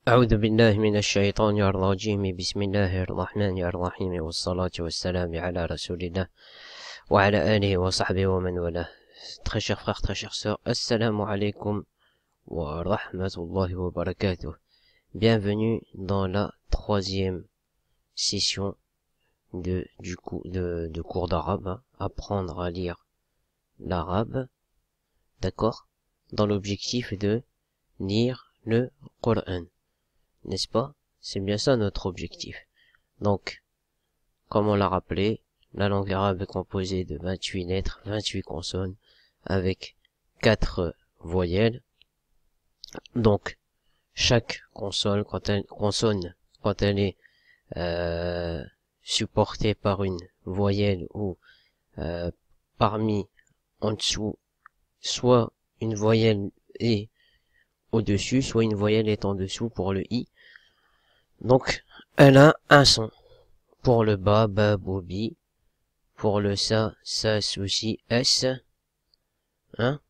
أعوذ بالله من الشيطان الرجيم بسم الله الرحمن الرحيم والصلاة والسلام على رسول الله وعلى آله وصحبه ومن والاه. Très chers frères, très chères sœurs, assalamu alaikum wa rahmatullahi wa barakatuh. Bienvenue dans la troisième session de cours d'arabe, hein, apprendre à lire l'arabe, d'accord, dans l'objectif de lire le Coran. N'est-ce pas? C'est bien ça notre objectif. Donc, comme on l'a rappelé, la langue arabe est composée de 28 lettres, 28 consonnes, avec 4 voyelles. Donc, chaque consonne, quand elle est supportée par une voyelle ou parmi en dessous, soit une voyelle est au-dessus, soit une voyelle est en dessous pour le i. Donc, elle a un son. Pour le ba, ba, bo, bi. Pour le sa, sou, si, s. Hein?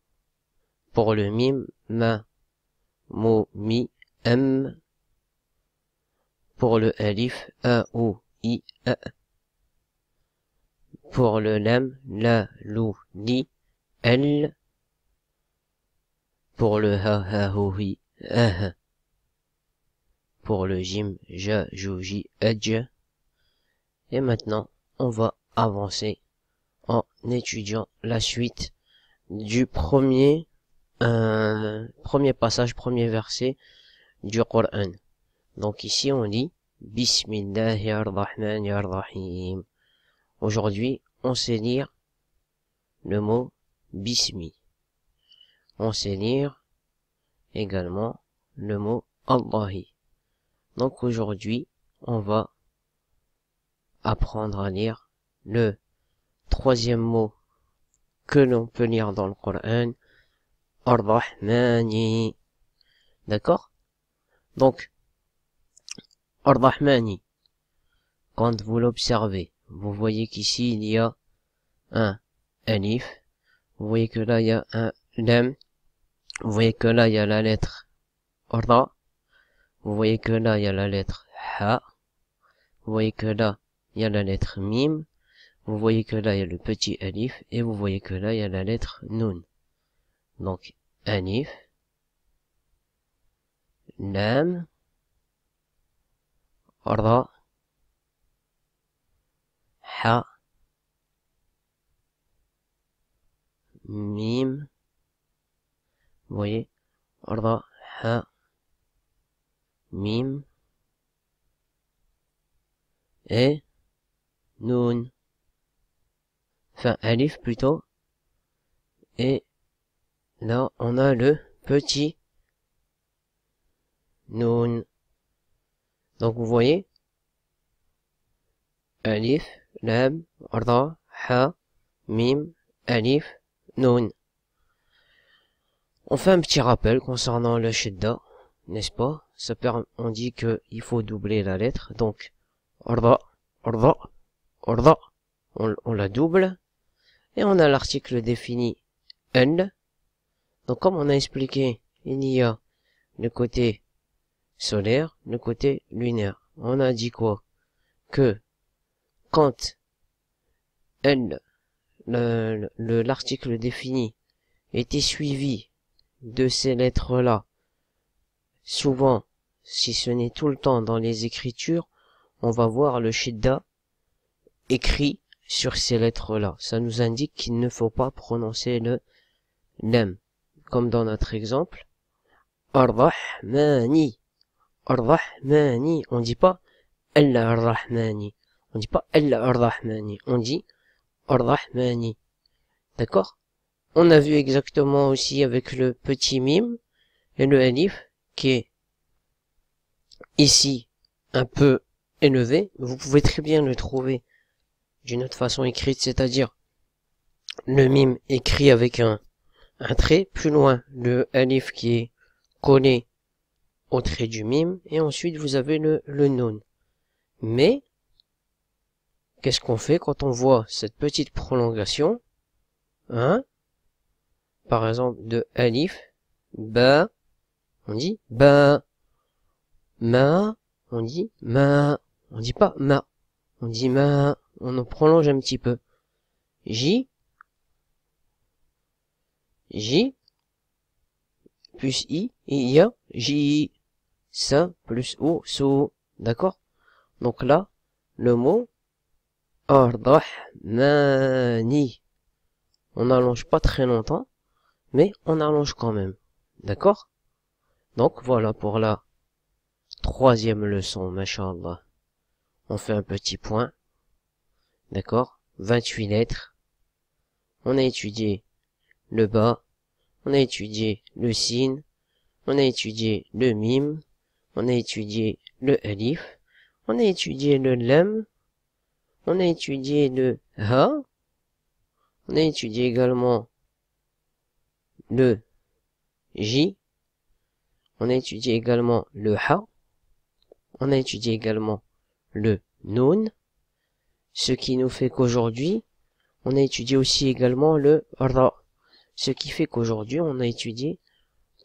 Pour le mim, ma, mo, mi, m. Pour le alif, a, ou, i, a. Pour le lam, la, lou, li, l. Pour le ha, ha, ho, hi, ah. Pour le jim, ja, jou, ji, adj. Et maintenant, on va avancer en étudiant la suite du premier passage, premier verset du Coran. Donc ici on lit Bismillahirrahmanirrahim. Aujourd'hui, on sait lire le mot Bismi. On sait lire également le mot Allahi. Donc aujourd'hui, on va apprendre à lire le troisième mot que l'on peut lire dans le Coran, Ar-Rahmani. D'accord? Donc, Ar-Rahmani, quand vous l'observez, vous voyez qu'ici il y a un alif, vous voyez que là il y a un lam, vous voyez que là il y a la lettre Ra, vous voyez que là il y a la lettre Ha, vous voyez que là il y a la lettre Mim, vous voyez que là il y a le petit alif, et vous voyez que là il y a la lettre Nun. Donc, alif, lam, ra, ha, mim, vous voyez, ra, ha, mim, et nun. Enfin, alif plutôt. Et là, on a le petit nun. Donc, vous voyez, alif, lam, ra, ha, mim, alif, nun. On fait un petit rappel concernant le shidda, n'est-ce pas? On dit que il faut doubler la lettre, donc, ra, ra, ra, on la double. Et on a l'article défini L. Donc comme on a expliqué, il y a le côté solaire, le côté lunaire. On a dit quoi? Que quand L, l'article défini, était suivi de ces lettres-là, souvent, si ce n'est tout le temps dans les écritures, on va voir le shidda écrit sur ces lettres-là. Ça nous indique qu'il ne faut pas prononcer le lam. Comme dans notre exemple, Ar-Rahmani. Ar-Rahmani. On dit pas Allah Ar-Rahmani. On dit pas Allah Ar-Rahmani. On dit Ar-Rahmani. D'accord? On a vu exactement aussi avec le petit mim et le alif qui est ici un peu élevé. Vous pouvez très bien le trouver d'une autre façon écrite, c'est-à-dire le mim écrit avec un trait, plus loin le alif qui est collé au trait du mim, et ensuite vous avez le nun. Mais, qu'est-ce qu'on fait quand on voit cette petite prolongation, hein, par exemple de alif, ba, on dit ba, Ma, on dit ma. On dit pas ma. On dit ma. On en prolonge un petit peu. J. J. Plus I. Et il y a J. Ça plus O. So. D'accord? Donc là, le mot Ar-Rahmani. On n'allonge pas très longtemps, mais on allonge quand même. D'accord? Donc voilà pour la troisième leçon, mashallah. On fait un petit point. D'accord? 28 lettres. On a étudié le ba. On a étudié le sin. On a étudié le mim. On a étudié le alif. On a étudié le lam. On a étudié le ha. On a étudié également le j. On a étudié également le ha. On a étudié également le nun. Ce qui nous fait qu'aujourd'hui, on a étudié aussi également le ra. Ce qui fait qu'aujourd'hui, on a étudié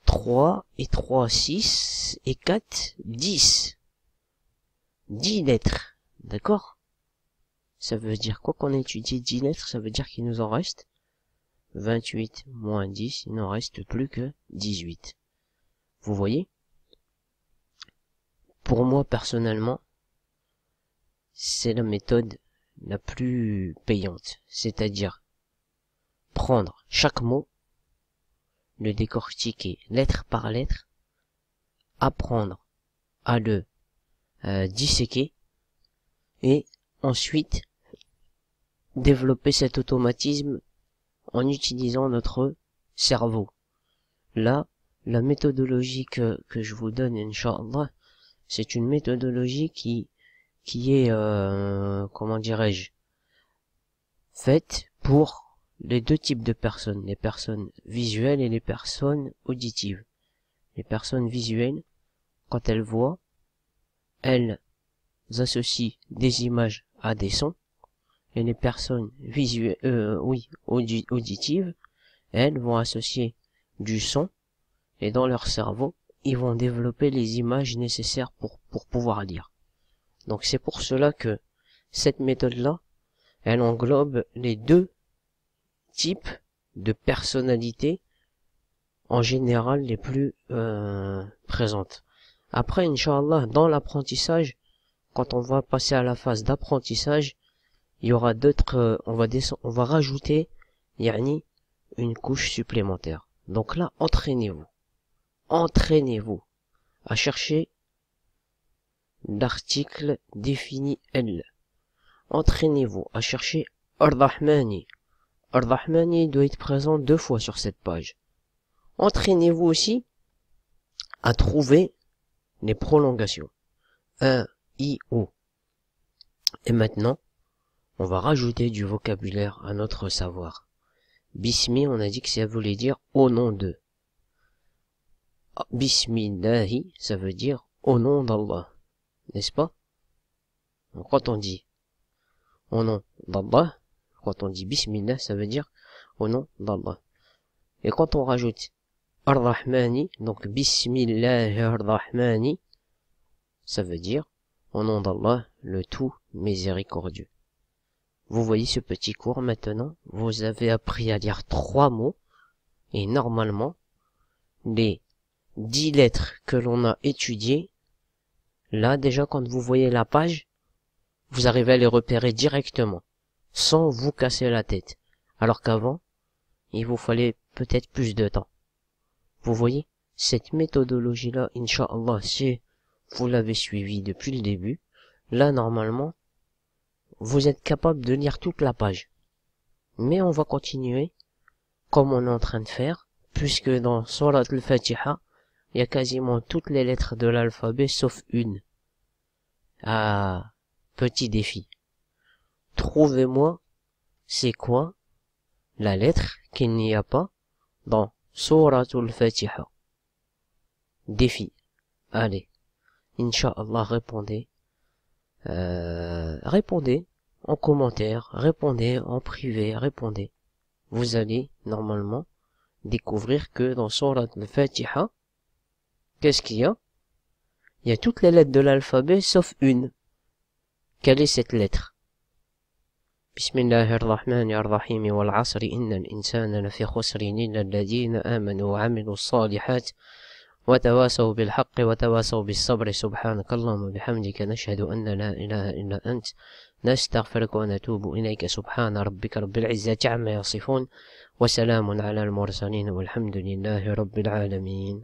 3 et 3, 6 et 4, 10. 10 lettres. D'accord? Ça veut dire quoi qu'on a étudié 10 lettres? Ça veut dire qu'il nous en reste 28 moins 10, il n'en reste plus que 18. Vous voyez? Pour moi, personnellement, c'est la méthode la plus payante. C'est-à-dire prendre chaque mot, le décortiquer lettre par lettre, apprendre à le disséquer et ensuite développer cet automatisme en utilisant notre cerveau. Là, la méthodologie que je vous donne, Inch'Allah, c'est une méthodologie qui est, comment dirais-je, faite pour les deux types de personnes, les personnes visuelles et les personnes auditives. Les personnes visuelles, quand elles voient, elles associent des images à des sons, et les personnes visuelles, auditives, elles vont associer du son, et dans leur cerveau, ils vont développer les images nécessaires pour pouvoir lire. Donc c'est pour cela que cette méthode-là, elle englobe les deux types de personnalités en général les plus présentes. Après, Inch'Allah, dans l'apprentissage, quand on va passer à la phase d'apprentissage, il y aura d'autres, on va rajouter, yani, une couche supplémentaire. Donc là, entraînez-vous à chercher l'article défini L. Entraînez-vous à chercher Ar-Rahmani. Ar-Rahmani doit être présent 2 fois sur cette page. Entraînez-vous aussi à trouver les prolongations. 1, I, O. Et maintenant, on va rajouter du vocabulaire à notre savoir. Bismi, on a dit que ça voulait dire au nom de. Bismillahi, ça veut dire au nom d'Allah. N'est-ce pas? Donc, quand on dit au nom d'Allah, quand on dit Bismillah, ça veut dire au nom d'Allah. Et quand on rajoute Ar-Rahmani, donc Bismillahir-Rahmani, ça veut dire au nom d'Allah, le tout miséricordieux. Vous voyez ce petit cours maintenant, vous avez appris à lire 3 mots, et normalement, les 10 lettres que l'on a étudiées, là déjà quand vous voyez la page, vous arrivez à les repérer directement, sans vous casser la tête. Alors qu'avant, il vous fallait peut-être plus de temps. Vous voyez, cette méthodologie-là, Inch'Allah, si vous l'avez suivie depuis le début, là normalement, vous êtes capable de lire toute la page. Mais on va continuer, comme on est en train de faire, puisque dans Surat al-Fatiha, il y a quasiment toutes les lettres de l'alphabet sauf une. Ah, petit défi. Trouvez-moi, c'est quoi la lettre qu'il n'y a pas dans Surat al-Fatiha. Défi. Allez. Inch'Allah, répondez. Répondez en commentaire, répondez en privé, répondez. Vous allez, normalement, découvrir que dans Surat al-Fatiha, qu'est-ce qu'il y a? Il y a toutes les lettres de l'alphabet sauf une. Quelle est cette lettre? Bismillahirrahmanirrahim. Wal asri innal insana lafi khusrin illa alladhina amanu wa amilu salihat wa tawasaw bil haqqi wa tawasaw bis sabri. Subhanakallahumma bihamdika nashhadu anna la ilaha illa ant nastaghfiruka wa natubu ilayka. Subhana rabbika rabbil izzati amma yasifun wa salamun ala al mursalin walhamdulillahi rabbil alamin.